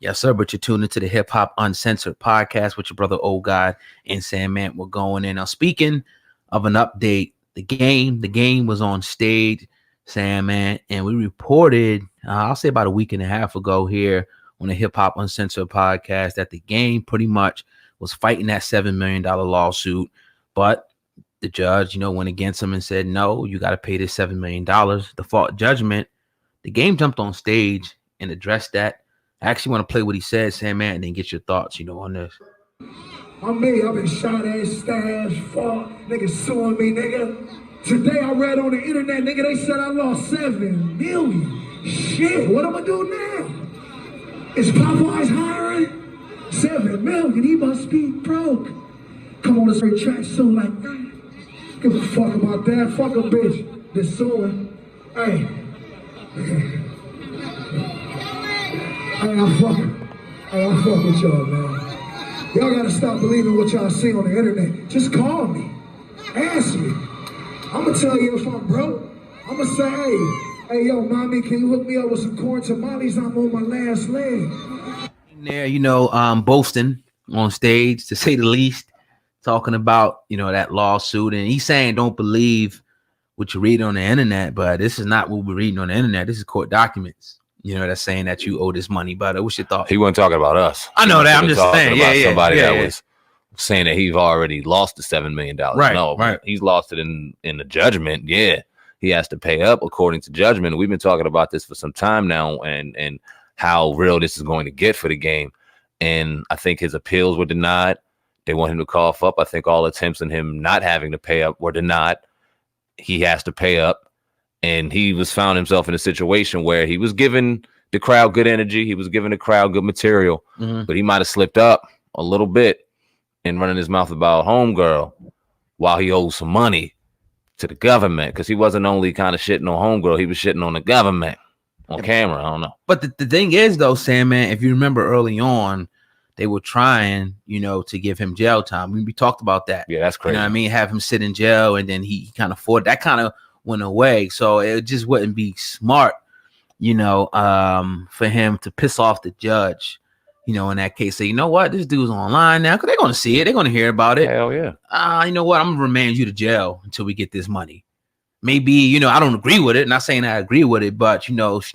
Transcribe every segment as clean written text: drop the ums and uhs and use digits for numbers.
Yes, sir. But you're tuned into the Hip Hop Uncensored podcast with your brother Old God and Sandman. We're going in. Now, speaking of an update, the game was on stage, Sandman, and we reported, I'll say about a week and a half ago here on the Hip Hop Uncensored podcast, that the game pretty much was fighting that $7 million lawsuit, but the judge, went against him and said, no, you got to pay this $7 million default judgment. The game jumped on stage and addressed that. I actually want to play what he said, Sandman, and then get your thoughts, on this. I'm me. I've been shot at, stashed, fought, niggas suing me, nigga. Today I read on the internet, nigga, they said I lost 7 million. Shit, what am I do now? Is Popeye's hiring? 7 million, he must be broke. Come on, let's retract soon like that. Give a fuck about that. Fuck a bitch that's suing. Hey. I fuck with y'all, man. Y'all gotta stop believing what y'all see on the internet. Just call me. Ask me. I'ma tell you if I'm broke. I'ma say, hey, yo, mommy, can you hook me up with some corn tamales? I'm on my last leg. There, boasting on stage, to say the least, talking about, that lawsuit. And he's saying don't believe what you read on the internet, but this is not what we're reading on the internet. This is court documents. That's saying that you owe this money. But what's your thought? He wasn't talking about us. I know that. I'm just saying. Somebody that was saying that he's already lost the $7 million. Right. No, right. He's lost it in the judgment. Yeah. He has to pay up according to judgment. We've been talking about this for some time now and how real this is going to get for the game. And I think his appeals were denied. They want him to cough up. I think all attempts on him not having to pay up were denied. He has to pay up. And he was found himself in a situation where he was giving the crowd good energy. He was giving the crowd good material, but he might have slipped up a little bit and running his mouth about homegirl while he owes some money to the government, because he wasn't only kind of shitting on homegirl, he was shitting on the government on camera. I don't know. But the thing is, though, Sandman, if you remember early on, they were trying, to give him jail time. We talked about that. Yeah, that's crazy. You know what I mean? Have him sit in jail, and then he kind of fought. That kind of went away. So it just wouldn't be smart, for him to piss off the judge, in that case. Say, you know what? This dude's online now, because they're going to see it. They're going to hear about it. Hell yeah. You know what? I'm going to remand you to jail until we get this money. Maybe, I don't agree with it. Not saying I agree with it, but,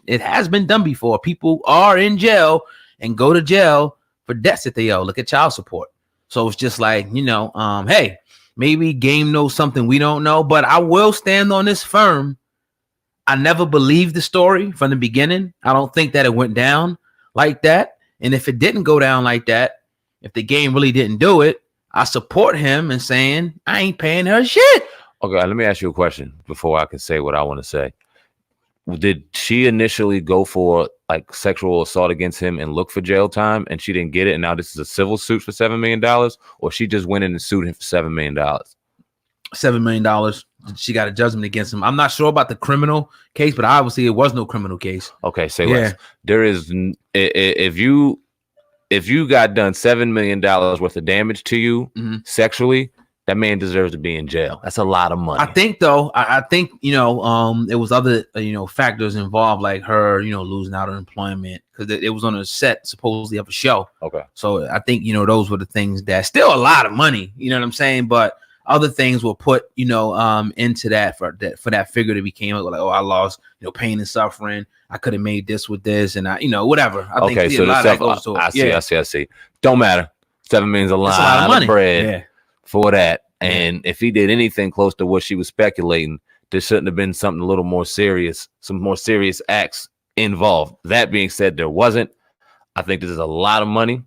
it has been done before. People are in jail and go to jail for debts that they owe. Look at child support. So it's just like, hey, maybe game knows something we don't know, but I will stand on this firm. I never believed the story from the beginning. I don't think that it went down like that. And if it didn't go down like that, if the game really didn't do it, I support him in saying I ain't paying her shit. Okay, let me ask you a question before I can say what I want to say. Did she initially go for like sexual assault against him and look for jail time, and she didn't get it, and now this is a civil suit for $7 million, or she just went in and sued him for $7 million? $7 million. She got a judgment against him. I'm not sure about the criminal case, but obviously it was no criminal case. Okay, say less. There is, if you got done $7 million worth of damage to you sexually, that man deserves to be in jail. That's a lot of money. I think, though, I think, it was other, factors involved, like her, losing out on employment, because it was on a set, supposedly, of a show. Okay. So I think, those were the things that still a lot of money, you know what I'm saying? But other things were put, into that for that figure that became like, I lost, pain and suffering. I could have made this with this, and I, whatever. I think so a lot of that goes to it. I see. Don't matter. $7 million is a lot of money. Bread for that. And if he did anything close to what she was speculating, there shouldn't have been something a little more serious, some more serious acts involved. That being said, there wasn't. I think this is a lot of money.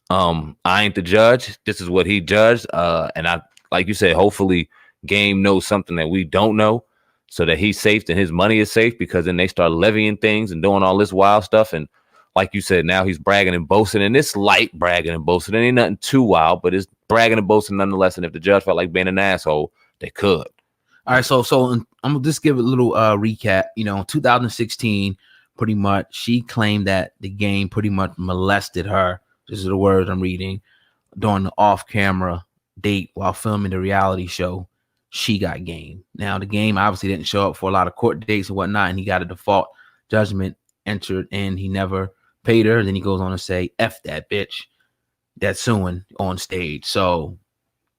I ain't the judge. This is what he judged. And I, like you said, hopefully game knows something that we don't know, so that he's safe and his money is safe, because then they start levying things and doing all this wild stuff. And like you said, now he's bragging and boasting, and it's light bragging and boasting. It ain't nothing too wild, but it's bragging and boasting nonetheless. And if the judge felt like being an asshole, they could. All right, so I'm gonna just give a little recap. In 2016, pretty much, she claimed that the game pretty much molested her. This is the words I'm reading. During the off-camera date while filming the reality show, She Got Game. Now, the game obviously didn't show up for a lot of court dates and whatnot, and he got a default judgment entered, and he never paid her. And then he goes on to say, F that bitch that's suing on stage. So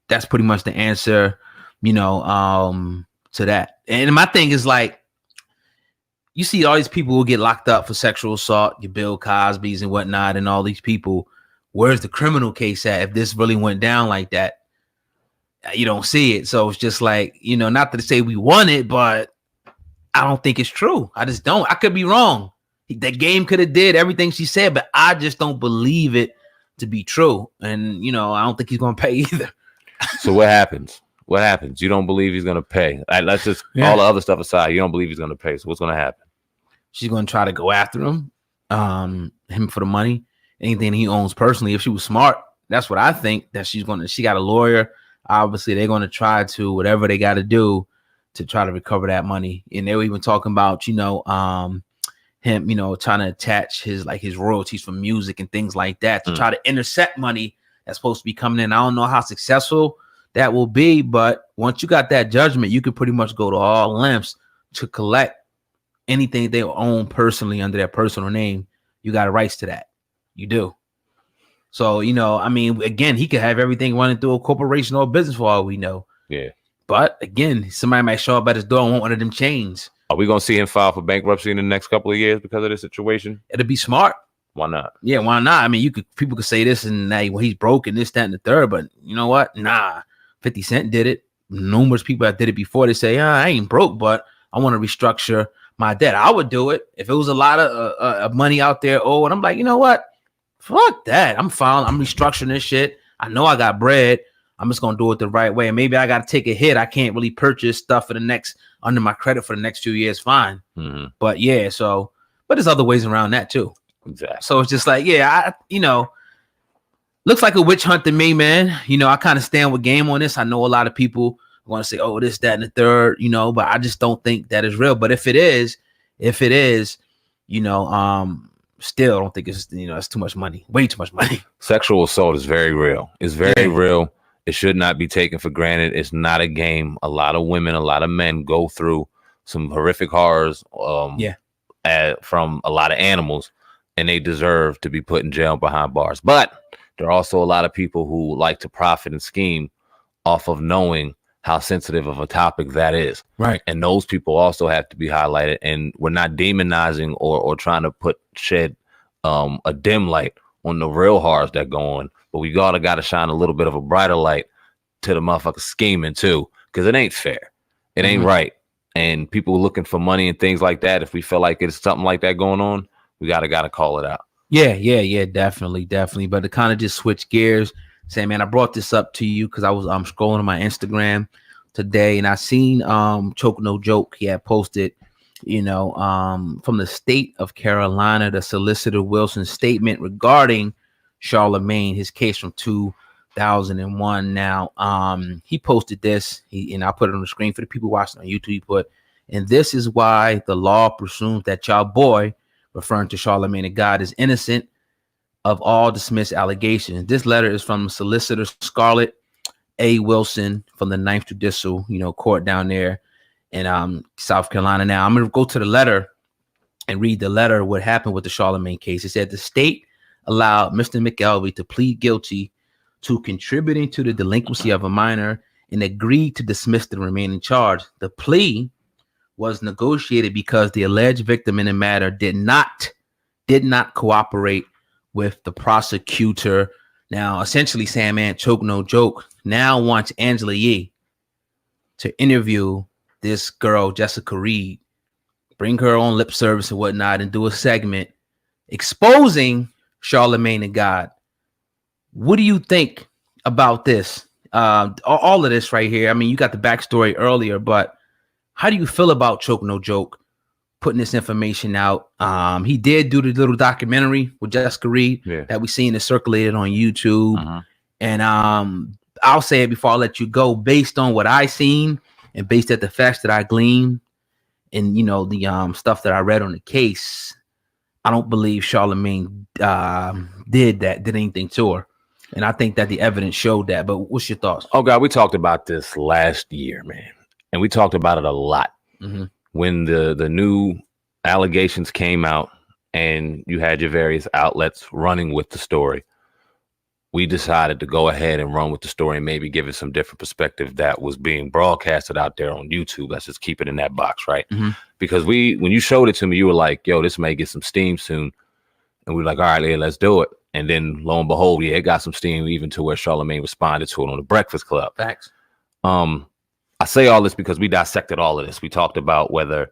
that's pretty much the answer, to that. And my thing is like, you see all these people who get locked up for sexual assault, your Bill Cosby's and whatnot, and all these people. Where's the criminal case at? If this really went down like that, you don't see it. So it's just like, not to say we want it, but I don't think it's true. I just don't. I could be wrong. That game could have did everything she said, but I just don't believe it to be true. And, I don't think he's going to pay either. So what happens? What happens? You don't believe he's going to pay. Let's just all the other stuff aside. You don't believe he's going to pay. So what's going to happen? She's going to try to go after him for the money, anything he owns personally. If she was smart, that's what I think that she got a lawyer. Obviously, they're going to try to whatever they got to do to try to recover that money. And they were even talking about, him, trying to attach his royalties from music and things like that to try to intercept money that's supposed to be coming in. I don't know how successful that will be, but once you got that judgment, you can pretty much go to all lengths to collect anything they own personally under their personal name. You got rights to that. You do. So, again, he could have everything running through a corporation or a business for all we know. Yeah. But again, somebody might show up at his door and want one of them chains. Are we going to see him file for bankruptcy in the next couple of years because of this situation? It'd be smart. Why not? Yeah, why not? People could say this and that, well, he's broken, this, that, and the third, but you know what? Nah, 50 Cent did it. Numerous people that did it before, they say, I ain't broke, but I want to restructure my debt. I would do it if it was a lot of money out there. Oh, and I'm like, you know what? Fuck that. I'm filing. I'm restructuring this shit. I know I got bread. I'm just gonna do it the right way. And maybe I got to take a hit. I can't really purchase stuff under my credit for the next 2 years. Fine. Mm-hmm. But yeah, but there's other ways around that too. Exactly. So it's just like, looks like a witch hunt to me, man. I kind of stand with Game on this. I know a lot of people want to say, oh, this, that, and the third, but I just don't think that is real. But if it is, still don't think it's, it's too much money, way too much money. Sexual assault is very real. It's very real. It should not be taken for granted. It's not a game. A lot of women, a lot of men go through some horrific horrors from a lot of animals, and they deserve to be put in jail behind bars. But there are also a lot of people who like to profit and scheme off of knowing how sensitive of a topic that is. Right. And those people also have to be highlighted. And we're not demonizing or trying to shed a dim light on the real horrors that go on. But we got to shine a little bit of a brighter light to the motherfuckers scheming too, because it ain't fair. It ain't right. And people looking for money and things like that. If we feel like it's something like that going on, we gotta call it out. Yeah, definitely. But to kind of just switch gears, say, man, I brought this up to you because I was scrolling on my Instagram today and I seen Choke No Joke. He had posted, from the state of Carolina, the Solicitor Wilson's statement regarding Charlemagne, his case from 2001. Now, he posted this, and I'll put it on the screen for the people watching on YouTube. He put, and this is why the law presumes that y'all boy, referring to Charlemagne the God, is innocent of all dismissed allegations. This letter is from Solicitor Scarlett A. Wilson from the 9th Judicial, court down there in South Carolina. Now, I'm going to go to the letter and read the letter, what happened with the Charlemagne case. It said the state allowed Mr. McElvey to plead guilty to contributing to the delinquency of a minor and agreed to dismiss the remaining charge. The plea was negotiated because the alleged victim in the matter did not cooperate with the prosecutor. Now, essentially, saying, man, Choke No Joke now wants Angela Yee to interview this girl, Jessica Reed, bring her on lip service and whatnot, and do a segment exposing Charlemagne the God. What do you think about this? All of this right here. I mean, you got the backstory earlier, but how do you feel about Choke No Joke putting this information out? He did do the little documentary with Jessica Reed that we seen and circulated on YouTube. And I'll say it before I let you go, based on what I seen and based at the facts that I gleaned and, the stuff that I read on the case, I don't believe Charlemagne did anything to her. And I think that the evidence showed that. But what's your thoughts? Oh, God, we talked about this last year, man. And we talked about it a lot when the new allegations came out and you had your various outlets running with the story. We decided to go ahead and run with the story and maybe give it some different perspective that was being broadcasted out there on YouTube. Let's just keep it in that box, right? Mm-hmm. Because when you showed it to me, you were like, yo, this may get some steam soon. And we were like, all right, let's do it. And then lo and behold, yeah, it got some steam, even to where Charlamagne responded to it on the Breakfast Club. Facts. I say all this because we dissected all of this. We talked about whether